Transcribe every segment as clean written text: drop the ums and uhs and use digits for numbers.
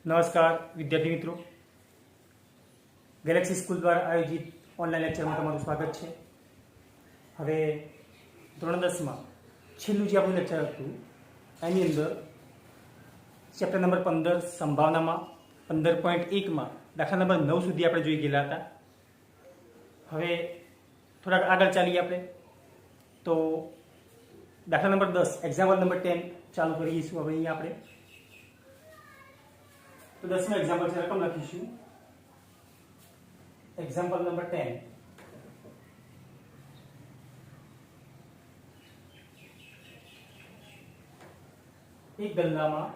નમસ્કાર વિદ્યાર્થી મિત્રો, ગેલેક્સી સ્કૂલ દ્વારા આયોજિત ઓનલાઈન લેક્ચરમાં તમારું સ્વાગત છે. હવે ધોરણ 10માં છેલ્લું જે આપણું લેક્ચર હતું એની અંદર ચેપ્ટર નંબર 15 સંભાવનામાં 15.1માં દાખલા નંબર 9 સુધી આપણે જોઈ ગયેલા હતા. હવે થોડાક આગળ ચાલીએ આપણે તો દાખલા નંબર 10 એક્ઝામ્પલ નંબર 10 ચાલુ કરીશું. હવે અહીંયા આપણે तो 10वां एग्जांपल से रकम लखीशू. Example number 10. एक गल्ला में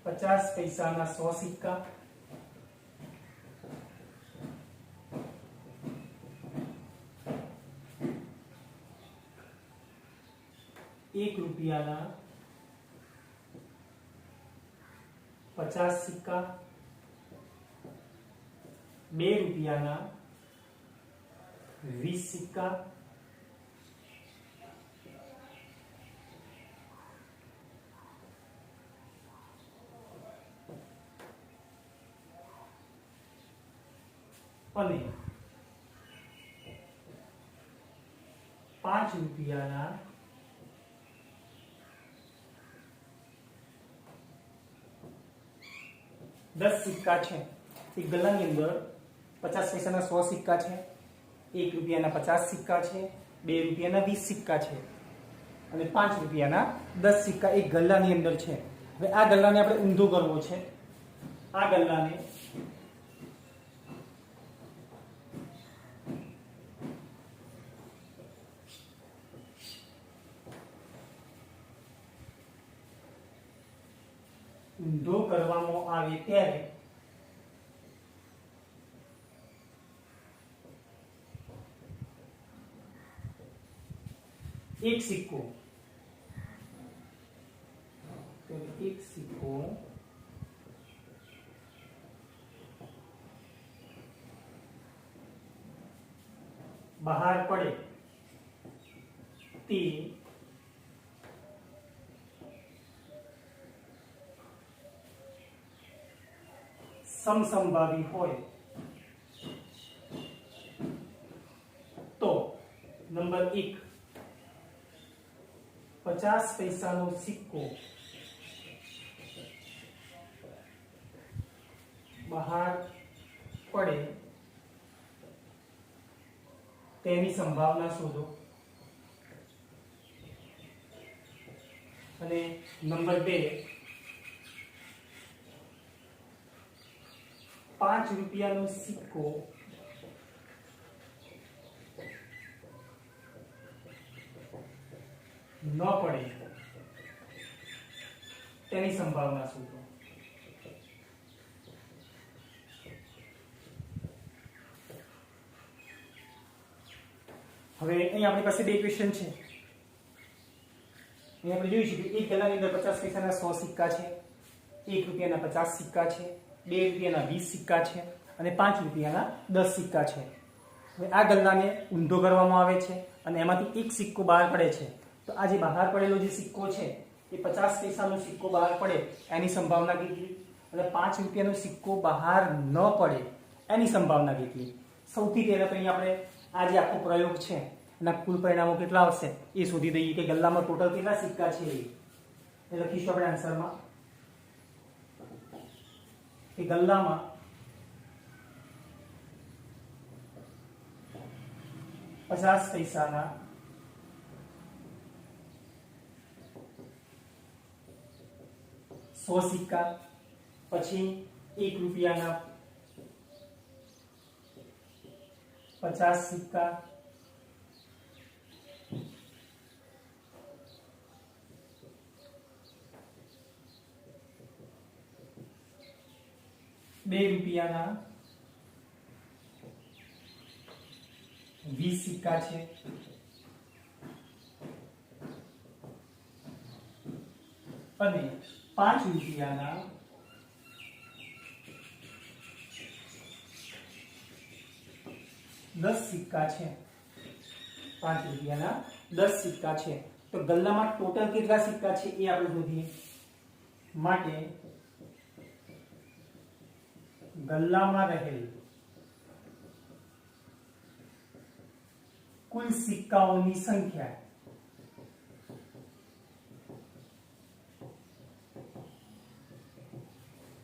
50 पैसा ना 100 सिक्का, ₹1 ना 50 सिक्का, ₹2 ना 20 सिक्का, અને ₹5 ના 10 સિક્કા છે. એક ગલ્લાની અંદર 50 પૈસાના 100 સિક્કા છે, ₹1 ના 50 સિક્કા છે, ₹2 ના 20 સિક્કા છે અને ₹5 ના 10 સિક્કા એક ગલ્લાની અંદર છે. હવે આ ગલ્લાને આપણે ઊંધો કરવો છે. આ ગલ્લાને ઊંધો કરવામાં આવે ત્યારે એક સિક્કો બહાર પડે તે સમસંભાવી હોય તો નંબર 1 50 પૈસાનો સિક્કો બહાર પડે તેની સંભાવના શોધો અને નંબર 2 ₹5 નો સિક્કો ન પડે તેની સંભાવના શોધો. હવે અહીં આપણી પાસે બે ક્વેશ્ચન છે. અહીં આપણે જોઈશું કે એક ગલ્લાની અંદર 50 પૈસાના 100 સિક્કા છે, ₹1 ના 50 સિક્કા છે, ₹2 ના 20 સિક્કા છે અને ₹5 ના 10 સિક્કા છે. હવે આ ગલ્લાને ઊંધો કરવામાં આવે છે અને એમાંથી એક સિક્કો બહાર પડે છે. તો આ જે બહાર પડેલો જે સિક્કો છે એ 50 પૈસાનો સિક્કો બહાર પડે એની સંભાવના કેટલી અને ₹5 નો સિક્કો બહાર ન પડે એની સંભાવના કેટલી. સૌથી પહેલા તો અહીં આપણે આ જે આખો પ્રયોગ છે એના કુલ પરિણામો કેટલા આવશે એ શોધી દઈએ કે ગલ્લામાં ટોટલ કેટલા સિક્કા છે એ લખીશું આપણે આન્સરમાં કે ગલ્લામાં 50 પૈસાના 100 સિક્કા, પછી ₹1 ના 50 સિક્કા, ₹2 ના 20 સિક્કા છે અને ₹5 ના 10 સિક્કા છે, 5 રૂપિયાના 10 સિક્કા છે. તો ગલ્લામાં ટોટલ કેટલા સિક્કા છે એ આપણે શોધીએ. માટે ગલ્લામાં રહેલ કુલ સિક્કાઓની સંખ્યા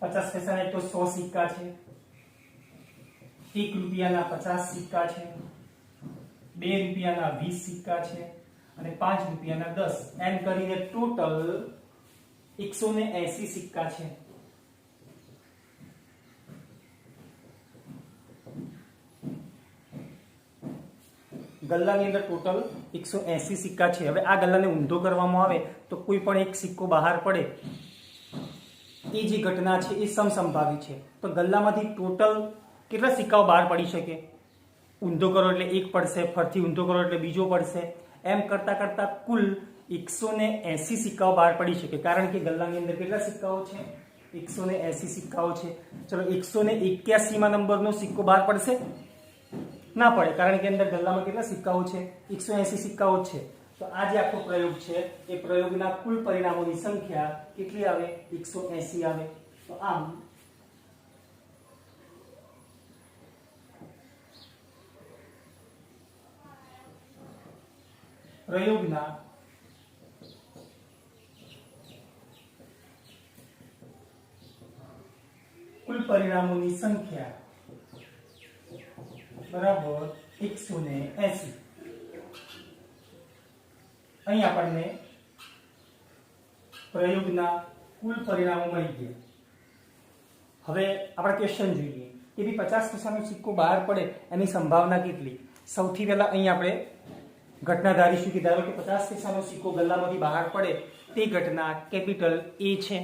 ₹50 તો 100 સિક્કા છે, ₹1 50 સિક્કા છે, ₹2 20 સિક્કા છે અને ₹5 10, એમ કરીને ટોટલ 180 સિક્કા છે. ગલ્લાની અંદર ટોટલ 180 સિક્કા છે. હવે આ ગલ્લાને ઊંધો કરવામાં આવે તો કોઈ પણ એક સિક્કો બહાર પડે એ જે ઘટના છે એ સમસંભાવી છે. તો ગલ્લામાંથી ટોટલ કેટલા સિક્કાઓ બહાર પડી શકે? ઊંધો કરો એટલે એક પડશે, ફરીથી ઊંધો કરો એટલે બીજો પડશે, એમ કરતા કરતા કુલ 180 સિક્કાઓ બહાર પડી શકે. કારણ કે ગલ્લાની અંદર કેટલા સિક્કાઓ છે? 180 સિક્કાઓ છે. ચલો 181માં નંબરનો સિક્કો બહાર પડશે? ના પડે, કારણ કે અંદર ગલ્લામાં કેટલા સિક્કાઓ છે? 180 સિક્કાઓ છે. તો આ જે આખો પ્રયોગ છે એ પ્રયોગના કુલ પરિણામોની સંખ્યા કેટલી આવે? 180 આવે. તો આમ પ્રયોગના કુલ પરિણામોની સંખ્યા બરાબર 180. અહીં આપણને પ્રયોગના કુલ પરિણામો મળી ગયા. હવે આપણે ક્વેશ્ચન જોઈએ કે ભઈ 50 પૈસાનો સિક્કો બહાર પડે એની સંભાવના કેટલી? સૌથી પહેલા અહીં આપણે ઘટના ધારીશું કે ધારો કે 50 પૈસાનો સિક્કો ગલ્લામાંથી બહાર પડે તે ઘટના કેપિટલ A છે.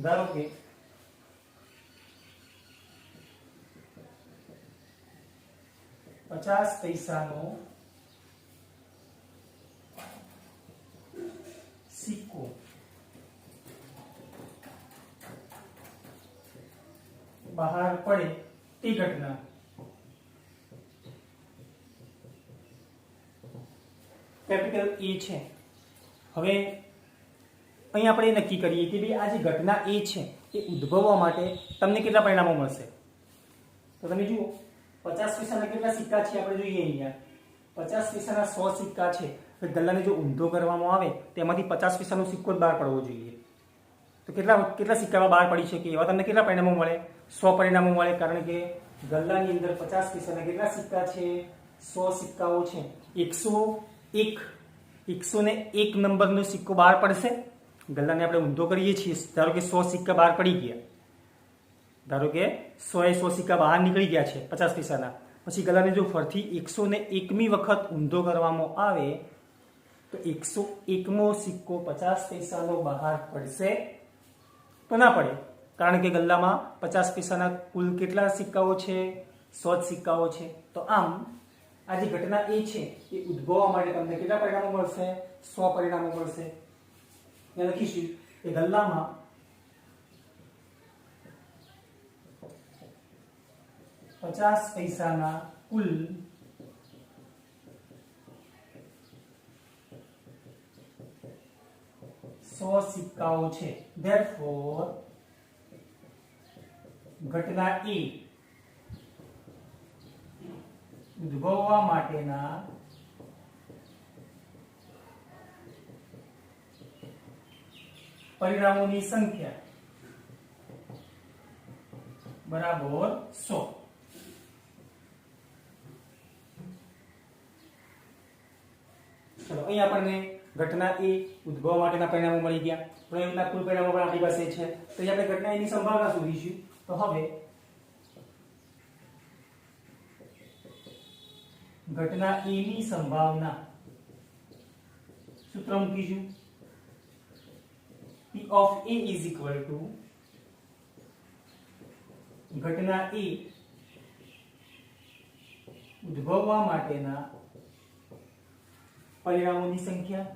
ધારો કે 50 પૈસાનો સિક્કો બહાર પડે તે ઘટના કેપિટલ A છે. હવે અહીં આપણે નક્કી કરીએ કે ભાઈ આ જે ઘટના A છે એ ઉદ્ભવવા માટે તમને કેટલા પરિણામો મળશે? તો તમે જુઓ 50 પૈસાના કેટલા સિક્કા છે આપણે જોઈએ. અહીંયા 50 પૈસાના 100 સિક્કા છે. ગલ્લાને જો ઊંધો કરવામાં આવે તેમાંથી 50 પૈસાનો સિક્કો જ બહાર પડવો જોઈએ. તો કેટલા સિક્કામાં બહાર પડી શકે? એવા તમને કેટલા પરિણામો મળે? 100 પરિણામો મળે. કારણ કે ગલ્લાની અંદર 50 પૈસાના કેટલા સિક્કા છે? 100 સિક્કાઓ છે. 101 નંબરનો સિક્કો બહાર પડશે. ગલ્લાને આપણે ઊંધો કરીએ છીએ. ધારો કે 100 સિક્કા બહાર પડી ગયા. ધારો કે 100 સિક્કા બહાર નીકળી ગયા છે 50 પૈસાના. પછી ગલ્લાને જો ફરીથી 101મી વખત ઊંધો કરવામાં આવે તો 101મો સિક્કો 50 પૈસાનો બહાર પડશે? તો ના પડે, કારણ કે ગલ્લામાં 50 પૈસાના કુલ કેટલા સિક્કાઓ છે? 100 સિક્કાઓ છે. તો આમ આ જે ઘટના એ છે એ ઉદ્ભવવા માટે તમને કેટલા પરિણામો મળશે? 100 પરિણામો મળશે. ત્યાં લખીશું કે ગલ્લામાં 50 પૈસાના કુલ 100 સિક્કાઓ છે. Therefore ઘટના A ઉદ્ભવવા માટેના પરિણામોની સંખ્યા બરાબર 100. ચલો અહીં આપણને ઘટના A ઉદ્ભવવા માટેના પરિણામો મળી ગયા. પ્રયોગના કુલ પરિણામો પણ આપણી પાસે છે. તો અહીં આપણે ઘટના A ની સંભાવના શોધીશું. તો હવે ઘટના A ની સંભાવના સૂત્ર મૂકીશું. P of A is equal to ઘટના A ઉદ્ભવવા માટેના પરિણામોની સંખ્યા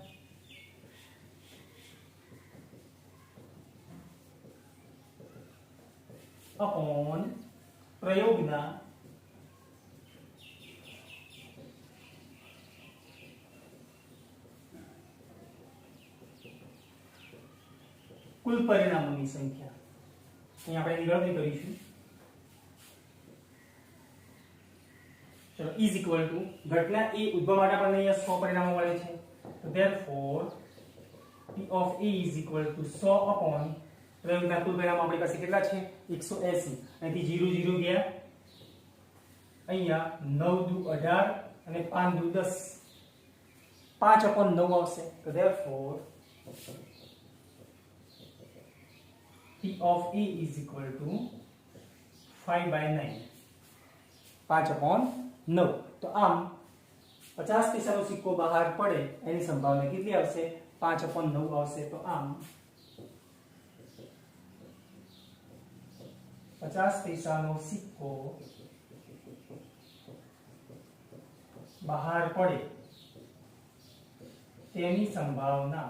અપોન પ્રયોગના કુલ કુલ પરિણામોની સંખ્યા અહીં આપણે એની ગણતરી કરીશું. ચલો ઇઝ ઇક્વલ ટુ ઘટના એ ઉદ્ભવ માટે આપણને અહીંયા 100 પરિણામો મળે છે. તો therefore P of A is equal to 100 upon પ્રયોગના કુલ પરિણામો આપણી પાસે કેટલા છે 180. અહીંથી 0 0 ગયા, અહીંયા 9 દુ 18 અને 5 દુ 10, 5 upon 9 આવશે. તો therefore P of A is equal to 5/9, 5 upon 9. તો આમ 50 પૈસાનો સિક્કો બહાર પડે એની સંભાવના કેટલી આવશે 5 upon 9 આવશે. તો આમ 50 પૈસાનો સિક્કો બહાર પડે તેની સંભાવના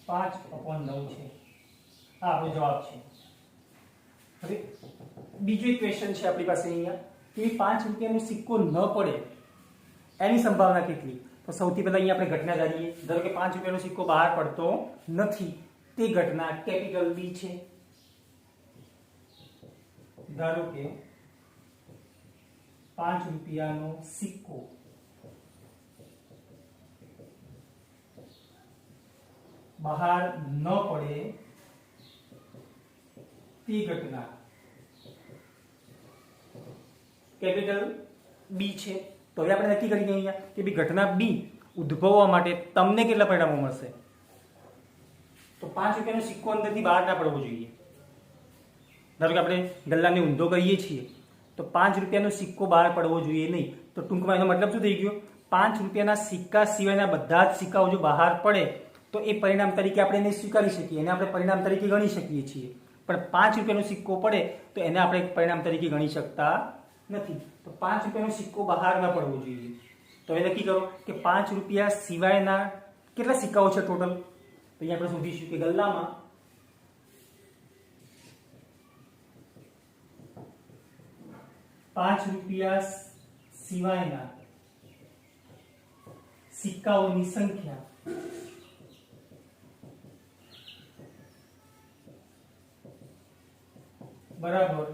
5 upon 9 છે. આ આપણો જવાબ છે. હવે બીજો એક ક્વેશ્ચન છે આપણી પાસે અહીંયા કે 5 રૂપિયાનો સિક્કો ન પડે એની સંભાવના કેટલી. તો સૌથી પહેલા અહીંયા આપણે ઘટના ધારીએ. ધારો કે 5 રૂપિયાનો સિક્કો બહાર પડતો નથી, તે ઘટના કેપિટલ B છે. ધારો કે 5 રૂપિયાનો સિક્કો બહાર ન પડે તે ઘટના કેપિટલ B છે. તો હવે આપણે નક્કી કરીએ અહીંયા કે ભઈ ઘટના B ઉદ્ભવવા માટે તમને કેટલા પરિણામો મળશે. તો 5 રૂપિયાનો સિક્કો અંદરથી બહાર ના પડવો જોઈએ. ધારો કે આપણે ગલ્લાને ઊંધો કરીએ છીએ તો 5 રૂપિયાનો સિક્કો બહાર પડવો જોઈએ નહીં. તો ટૂંકમાં એનો મતલબ શું થઈ ગયો 5 રૂપિયાના સિક્કા સિવાયના બધા જ સિક્કાઓ જો બહાર પડે તો એ પરિણામ તરીકે આપણે એને સ્વીકારી શકીએ, એને આપણે પરિણામ તરીકે ગણી શકીએ છીએ. પણ 5 રૂપિયાનો સિક્કો પડે તો એને આપણે પરિણામ તરીકે ગણી શકતા નથી. તો 5 રૂપિયાનો સિક્કો બહાર ન પડવો જોઈએ. તો એ નક્કી કરો કે 5 રૂપિયા સિવાયના કેટલા સિક્કાઓ છે ટોટલ. તો અહીંયા આપણે શોધીશું કે ગલ્લામાં 5 રૂપિયા સિવાયના સિક્કાઓની સંખ્યા બરાબર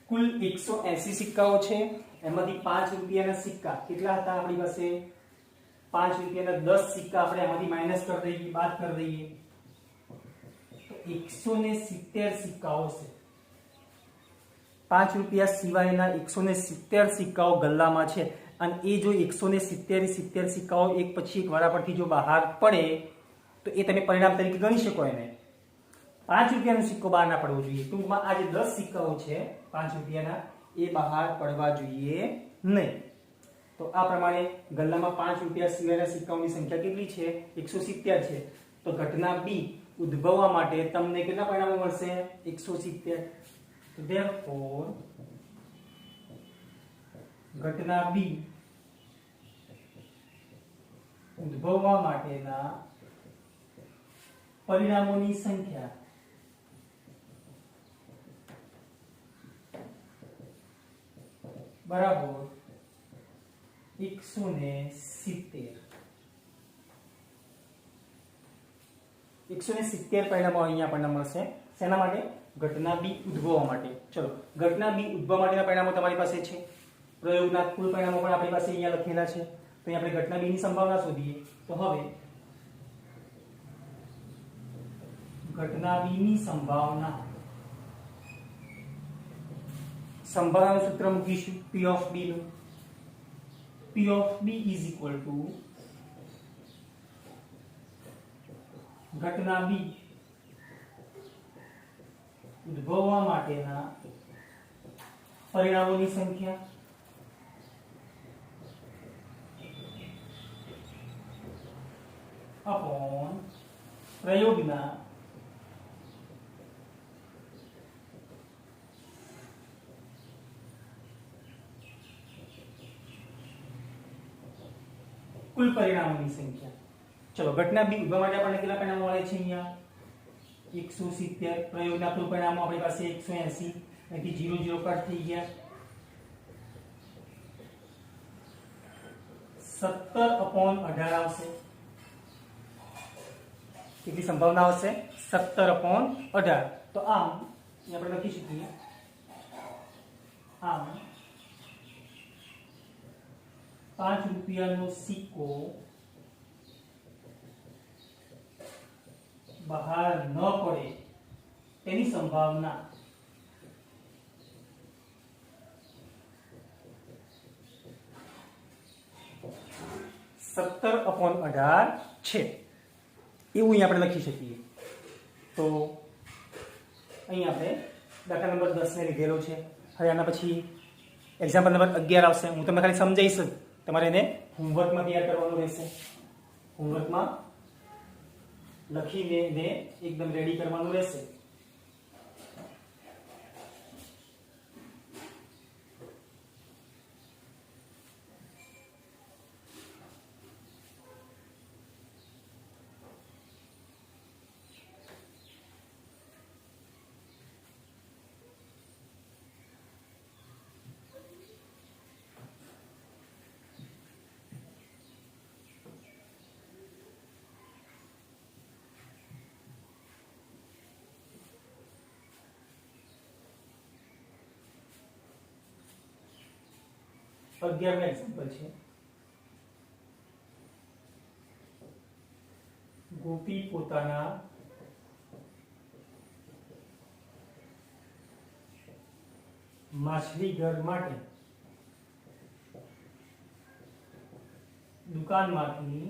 કુલ 180 સિક્કાઓ છે. એમાંથી 5 રૂપિયાના સિક્કા કેટલા હતા આપણી પાસે 5 રૂપિયાના 10 સિક્કા આપણે એમાંથી માઈનસ કરી દઈએ, બાદ કરી દઈએ તો 170 સિક્કાઓ છે. 5 રૂપિયા સિવાયના 170 સિક્કાઓ ગલ્લામાં છે. અને એ જો 170 સિક્કાઓ એક પછી એક વારાફરતી જો બહાર પડે તો એ તમે પરિણામ તરીકે ગણી શકો એને. 5 રૂપિયાનો સિક્કો બહાર ના પડવો જોઈએ. ટૂંકમાં આ જે 10 સિક્કાઓ છે 5 રૂપિયાના એ બહાર પડવા જોઈએ નહીં. તો આ પ્રમાણે ગલ્લામાં 5 રૂપિયા સિવાયના સિક્કાઓની સંખ્યા કેટલી છે 170 છે. તો ઘટના B ઉદ્ભવવા માટે તમને કેટલા પરિણામો મળશે 170. તો therefore ઘટના B ઉદ્ભવવા માટેના પરિણામોની સંખ્યા બરાબર 170. 170 પરિણામો અહીંયા આપણને મળશે. શેના માટે ઘટના B ઉદ્ભવવા માટે. ચલો ઘટના B ઉદ્ભવવા માટેના પરિણામો તમારી પાસે છે. પ્રયોગના કુલ પરિણામો પણ આપણી પાસે અહીંયા લખેલા છે. તો અહીં આપણે ઘટના B ની સંભાવના શોધીએ. તો હવે ઘટના B ની સંભાવનાનું સૂત્ર મૂકીશું P of B નું. P of B is equal to ઘટના B ઉદ્ભવવા માટેના પરિણામોની સંખ્યા अपॉन प्रयोगના કુલ પરિણામોની સંખ્યા. ચલો ઘટના B ઉદ્ભવવા માટે આપણને કેટલા પરિણામો મળે છે અહીંયા 170. પ્રયોગના કુલ પરિણામો આપણી પાસે 180. અહીંથી 0 0 કટ થઈ ગયા. 17/18 આવશે. કેટલી સંભાવના આવશે 17/18। તો આમ આપણે લખી શકીએ આમ 5 રૂપિયાનો સિક્કો બહાર ન પડે તેની સંભાવના 17/18 છે એવું અહીં આપણે લખી શકીએ। તો અહીં આપણે દાખલા નંબર 10 ને લીધેલો છે। હવે આના પછી એક્ઝામ્પલ નંબર 11 આવશે। હું તમને ખાલી સમજાવીશ, તમારે એને હોમવર્કમાં તૈયાર કરવાનું રહેશે। હોમવર્કમાં લખીને એને એકદમ રેડી કરવાનું રહેશે। અગિયારમું એક્ઝામ્પલ છે ગોપી પોતાના માછલી ઘર માટે દુકાનમાંથી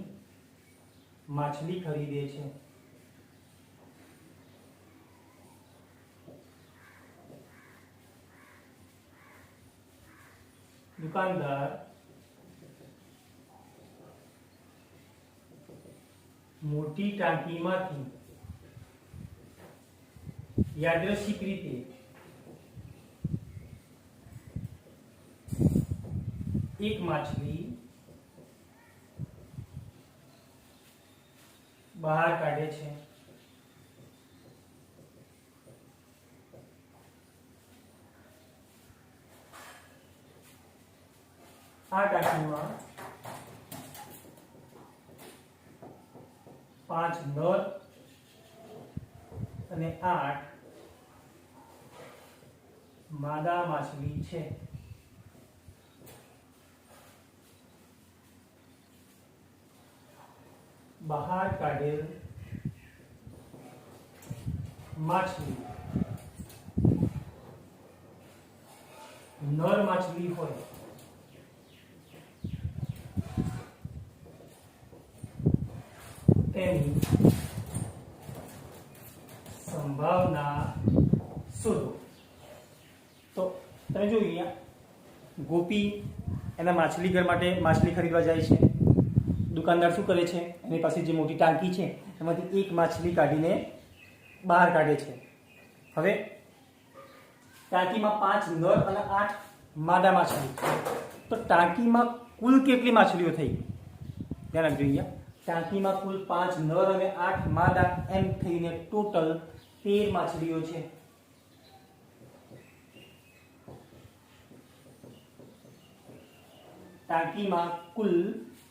માછલી ખરીદે છે। दुकानदार मोटी टांकीमांथी यादृच्छिक रीते एक माछली बहार काढे छे। आ टाँकीमां 5 नर અને 8 માદા માછલી છે। બહાર કાઢેલ માછલી નર માછલી હોય તેની સંભાવના શોધો। તો તમે જો અહીંયા ગોપી એના માછલી ઘર માટે માછલી ખરીદવા જાય છે। દુકાનદાર શું કરે છે, એની પાસે જે મોટી ટાંકી છે એમાંથી એક માછલી કાઢીને બહાર કાઢે છે। હવે ટાંકીમાં 5 નર અને 8 માદા માછલી, તો ટાંકીમાં કુલ કેટલી માછલીઓ થઈ? ધ્યાન રાખજો, અહીંયા ટાંકીમાં કુલ 5 નર અને 8 માદા, એમ થઈને ટોટલ 13 માછલીઓ છે। ટાંકીમાં કુલ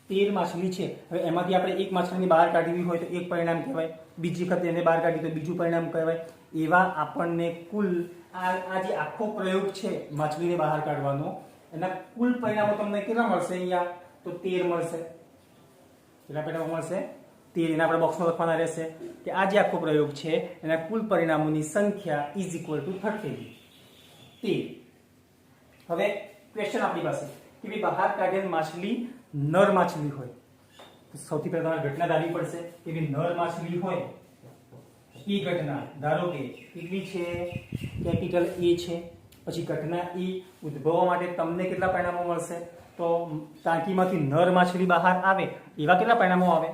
13 માછલી છે। હવે એમાંથી આપણે એક માછલીની બહાર કાઢવી હોય તો એક પરિણામ કહેવાય, બીજી વખત એને બહાર કાઢી તો બીજું પરિણામ કહેવાય। એવા આપણને કુલ આ જે આખો પ્રયોગ છે માછલીને બહાર કાઢવાનો, એના કુલ પરિણામો તમને કેટલા મળશે? અહીંયા તો 13 મળશે। કેટલા પરિણામો મળશે? 13। એના આપણે બોક્સમાં લખવાના રહેશે કે આ જે આખો પ્રયોગ છે એના કુલ પરિણામોની સંખ્યા ઇઝ ઇક્વલ ટુ 13। હવે ક્વેશ્ચન આપણી પાસે કે ભાઈ બહાર કાઢેલ માછલી નર માછલી હોય તો સૌથી પહેલા તમારે ઘટના ધારવી પડશે કે ભાઈ નર માછલી હોય એ ઘટના ધારો કે કેટલી છે? કેપિટલ A છે। પછી ઘટના E ઉદ્ભવવા માટે તમને કેટલા પરિણામો મળશે? તો ટાંકીમાંથી નર માછલી બહાર આવે એવા કેટલા પરિણામો આવે?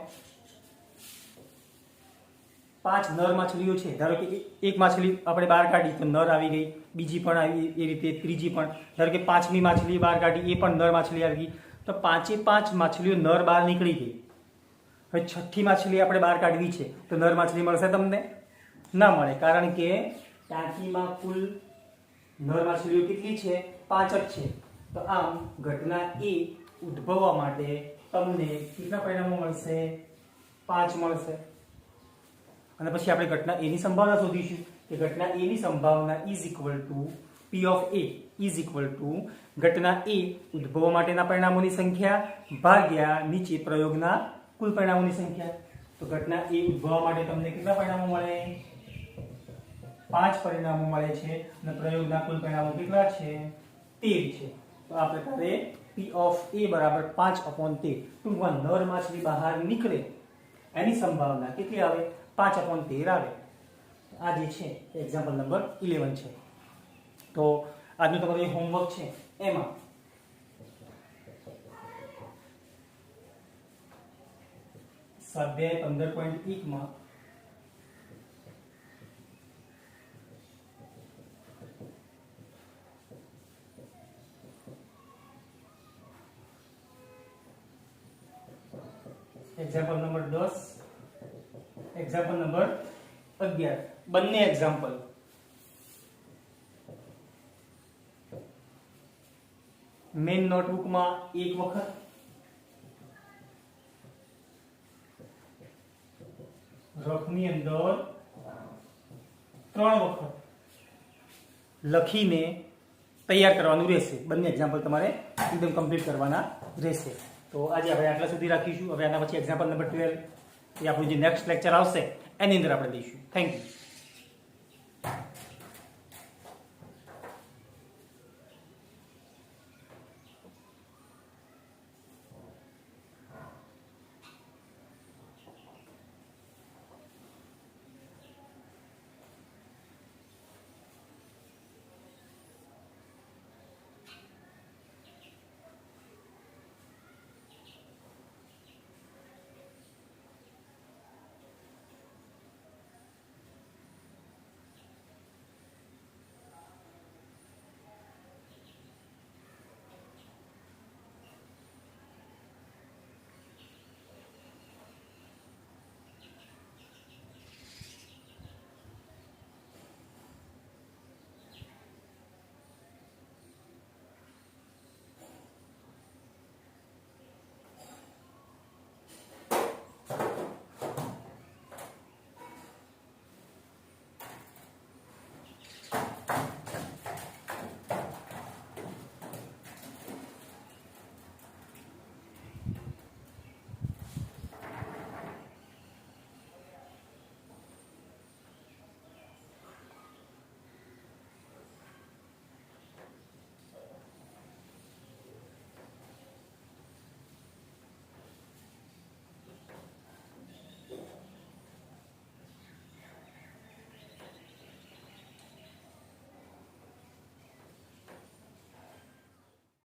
5 નર માછલીઓ છે, ધારો કે એક માછલી આપણે બહાર કાઢી તો નર આવી ગઈ, બીજી પણ આવી, એ રીતે ત્રીજી પણ, ધારો કે 5મી માછલી બહાર કાઢી એ પણ નર માછલી આવી ગઈ, તો 5 માછલીઓ નર બહાર નીકળી ગઈ। હવે 6ઠ્ઠી માછલી આપણે બહાર કાઢવી છે તો નર માછલી મળશે તમને? ના મળે, કારણ કે ટાંકીમાં કુલ નર માછલીઓ કેટલી છે? 5 જ છે। તો આમ ઘટના એ ઉદ્ભવવા માટે તમને કેટલા પરિણામો મળશે? 5 મળશે। અને પછી આપણે ઘટના એ ની સંભાવના શોધીશું કે ઘટના એ ની સંભાવના is equal to P of A is equal to ઘટના એ ઉદ્ભવવા માટેના પરિણામોની સંખ્યા ભાગ્યા નીચે પ્રયોગના કુલ પરિણામોની સંખ્યા. તો ઘટના એ ઉદ્ભવવા માટે તમને કેટલા પરિણામો મળે? 5 પરિણામો મળે છે અને પ્રયોગના કુલ પરિણામો કેટલા છે? 13 છે. તો આ પ્રકારે P ઓફ A બરાબર 5/13. ટૂંકમાં નર માછલી બહાર નીકળે એની સંભાવના કેટલી આવે? 5/13 આવે. આ જે છે એક્ઝામ્પલ નંબર 11 છે. તો આજનું તમારું હોમવર્ક છે એમાં સ્વાધ્યાય 15.1 માં એક્ઝામ્પલ નંબર 10, એક્ઝામ્પલ નંબર 11 બંને એક્ઝામ્પલ મેઇન નોટબુકમાં એક વખત રફની અંદર 3 વખત લખીને તૈયાર કરવાનું રહેશે. બંને એક્ઝામ્પલ તમારે એકદમ કમ્પ્લીટ કરવાના રહેશે. તો આજે આપણે આટલા સુધી રાખીશું. હવે આના પછી એક્ઝામ્પલ નંબર 12 એ આપણું જે નેક્સ્ટ લેક્ચર આવશે એની અંદર આપણે લઈશું. Thank you.